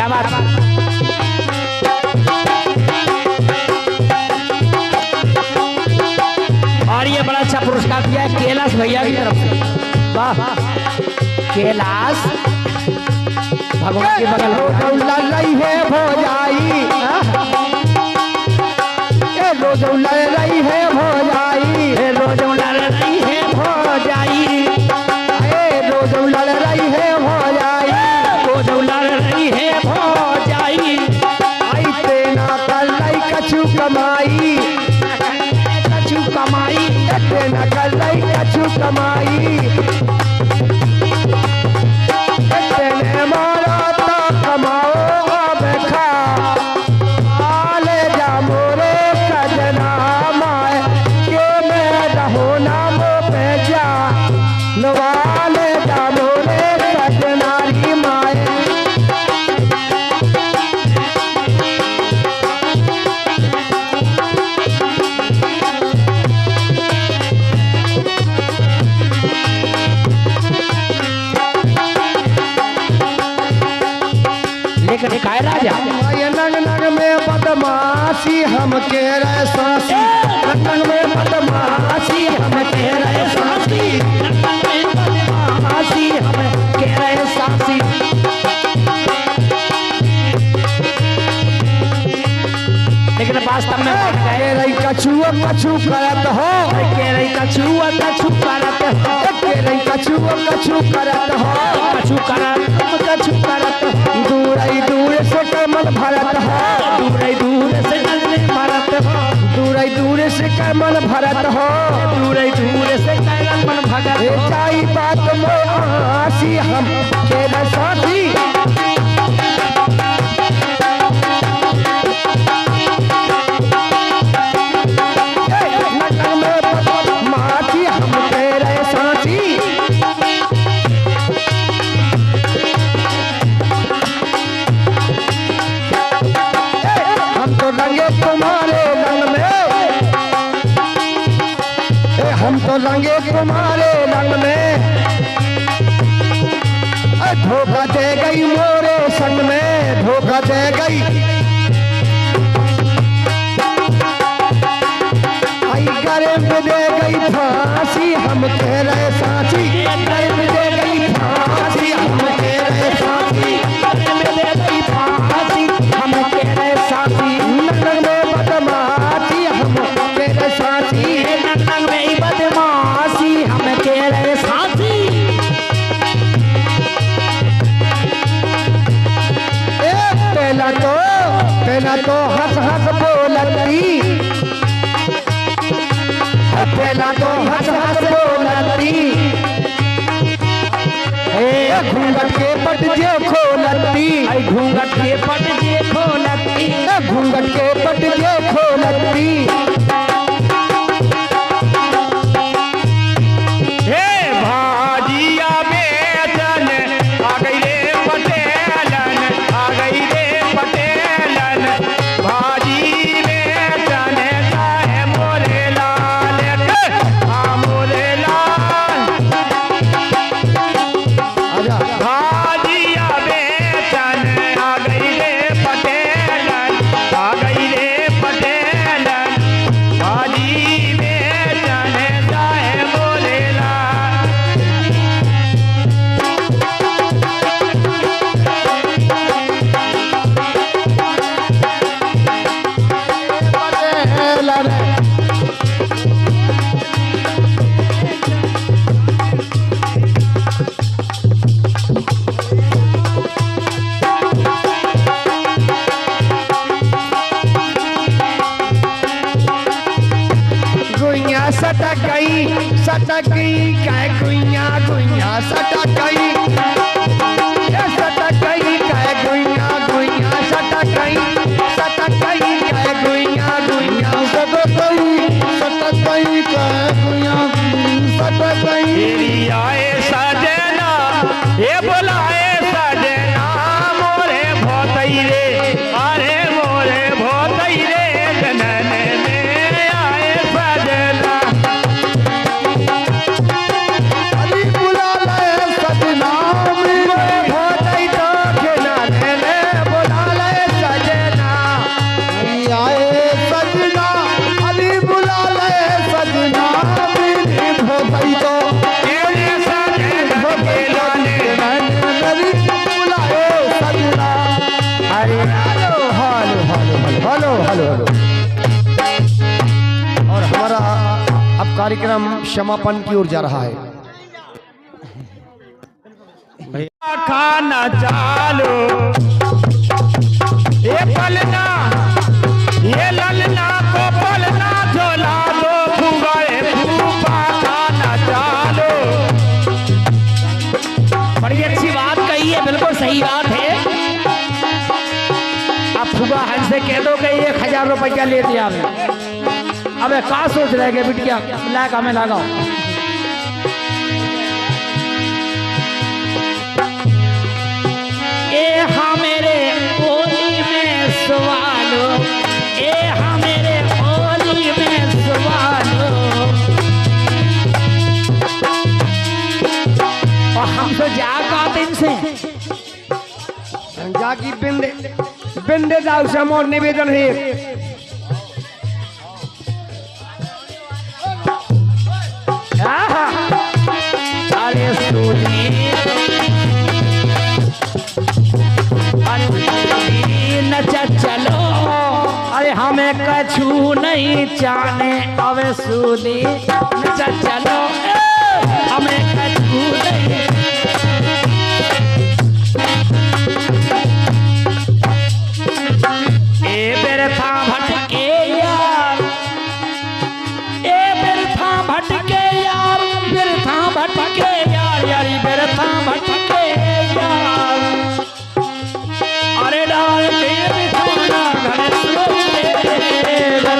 क्या बात। और ये बड़ा अच्छा पुरस्कार दिया है कैलाश भैया की तरफ से। वाह कैलाश भगवान के बगल रही है भौजाई, रोज लड़ रही है भौजाई, रोज लड़ रही है भौजाई, रोज लड़ रही है भौजाई, रोज लड़ रही है भौजाई। आई तेना कर रही कछु कमाई, कछु कमाई, तेना कर रही कछु कमाई, तेने मारा तो कमाओ अब खा, आले जा मोरे सजना माए के मैं रहो ना मो पे जा, नवाले जा मोरे सजनारी माए। लेकिन काय राजा नग नग में बदमाशी हम के रहे सासी, नग में बदमाशी हम के रहे सासी, बदमाशी हम के रहे सासी। लेकिन वास्तव में के रही कछु कछु करत हो, के रही कछु कछु करत हो, के रही कछु कछु करत हो, कछु करत दूर से कमल भरत हो, दूर से कमल भरत हो, दूर से कमल भरत हो, दूर से कमल भगत हो। जाई बात में आसी हम के साथी, नग में बदमाशी हम के रहे साथी, हम तो रंगे तुम्हारे रंग में, हम तो रंगे तुम्हारे रंग में, धोखा दे गई मोरे संग में, धोखा दे गई, आई गरे में दे गई फांसी हम कह रहे साथी, गरे में दे गई फांसी हम कह रहे साथी, में ले गई फांसी हम के रहे साथी। नग में बदमाशी हम कह रहे साथी, नग में बदमाशी हम के रहे साथी। पहला तो हंस हंस बोलती, पहला तो हंस हंस बोलती, घूंघट के पट जे खोलती, घूंघट के पट जे खोलती, घूंघट के पट जे खोलती, हे भाजिया बेचन आ गई रे पटेलन, आ गई रे पटेलन, भाजी बेचन चाहे मोरे लाल, हाँ मोरे लाल। आजा भाजिया बेचन आ गई रे पटेलन, आ गई रे पटेलन, भाजी बेचन चाहे मोरे लाल। गुइया सटक गई काय गुइया गुइया सटक गई, सटक गई काय गुइया गुइया सटक गई, सटक गई काय गुइया गुइया सटक गई काय गुइया सटक गई। तेरी आए सजना ये बुलाए सजना मोरे भोतई रे, अरे मोरे भोतई रे जनन में आए सजना। अली बुला ले सजना मेरे भोतई तो के नाने ले कार्यक्रम समापन की ओर जा रहा है। खाना चालो ये पलना ये ललना को पलना झोला दो फुगाए फूफा खाना चालो। बड़ी अच्छी बात कही है, बिल्कुल सही बात है। अब फुगा हंस से कह दो कि 1000 रुपया ले दिया आपने। अबे का सोच रहे के बिटिया लाग हमें लगाओ। ए हाँ मेरे होली में सवालो, ए हाँ मेरे होली में सवालो। और हम तो जागा दिन से जाकी बिंदे बिंदे दाऊ से मोर निवेदन है। अरे सुनी नचा चलो, अरे हमें कछु नहीं जाने। अब सुनी नचा चलो, हमें कछु नहीं। ए बेरथा भटके यार, ए बेरथा भटके यार, बेरथा भटके यार, यारी बेरथा भटके यार। अरे डाल के बिछौना घर सोते घर।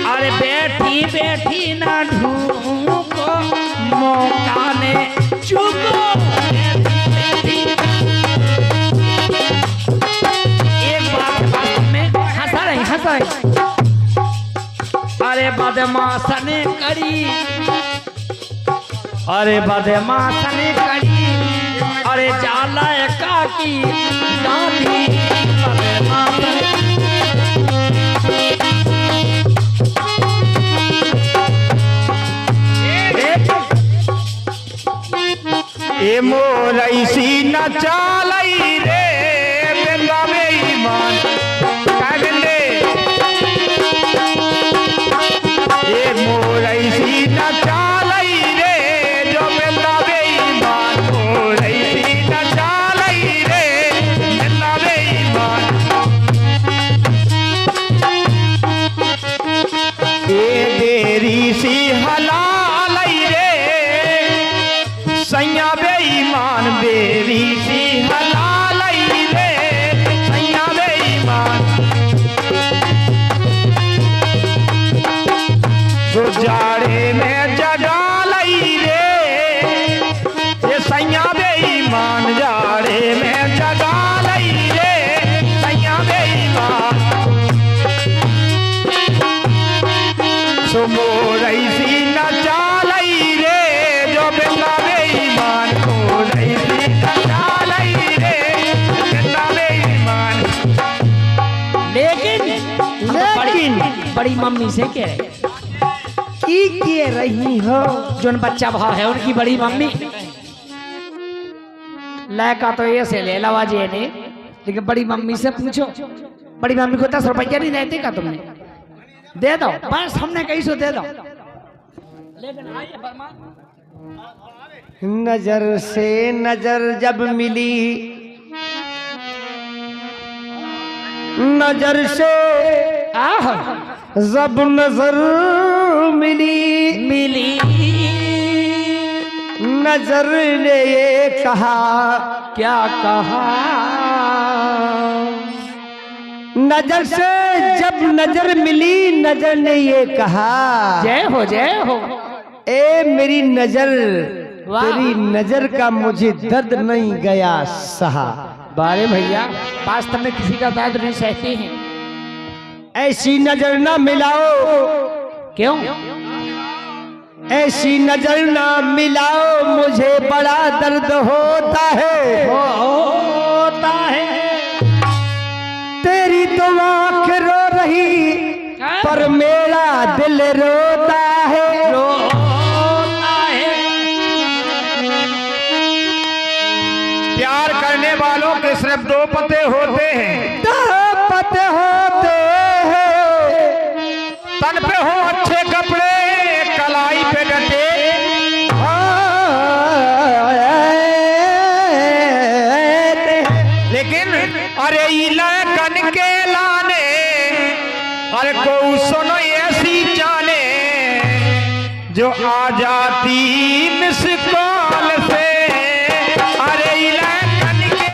अरे बैठी बैठी ना ढूंढो मौका ने चुको। एक बात में हंसा रही। अरे बदमाश ने करी, अरे बदमाश ने करी, अरे जाला काकी दादी बदमाश ने। ए मोरैसी न चालई रे बेंगा में ईमान कागले। ए मोरैसी न चालई रे जो बेंगा में ईमान। मोरैसी न चालई रे बेंगा में ईमान। ए देरी सी हलालई रे सैया बेईमान। बेरी सी हलालई रे सैया बेईमान। जो जाड़े में जगा लई रे ये सैया बेईमान। जाड़े में जगा लई रे सैया बेईमान। सो मोरैसी न चालई रे जो बेंगा बेईमान। मोरैसी न चालई रे बेंगा बेईमान। लेकिन बड़ी मम्मी से कह रहे की कह रही हो, जोन बच्चा भाव है उनकी बड़ी मम्मी लैका तो ये से ले लवा जी ने। लेकिन बड़ी मम्मी से पूछो, बड़ी मम्मी को 10 रुपया नहीं देते का तुमने? दे दो बस, हमने कहीं सो दे दो। लेकिन आइए फरमा। नजर से नजर जब मिली, नजर से जब नजर मिली, नजर ने ये कहा, क्या कहा? नजर से जब नजर मिली, नजर ने ये कहा, जय हो जय हो। ए मेरी नजर, तेरी नजर का मुझे दर्द नहीं गया सहा। बारे भैया वास्तव में किसी का दर्द नहीं सहते हैं। ऐसी नजर ना मिलाओ, क्यों? ऐसी नजर ना मिलाओ, मुझे बड़ा दर्द होता है। होता है। तेरी तो आँख रो रही, पर मेरा दिल रोता है। रोता है। प्यार करने वालों के सिर्फ 2 पते होते हैं, 2 पते होते हैं, तन पे हो अच्छे कपड़े, कलाई पे डटे, लेकिन अरे इलाकन के लाने, अरे को सुनो ऐसी जाने जो आ जाती मिस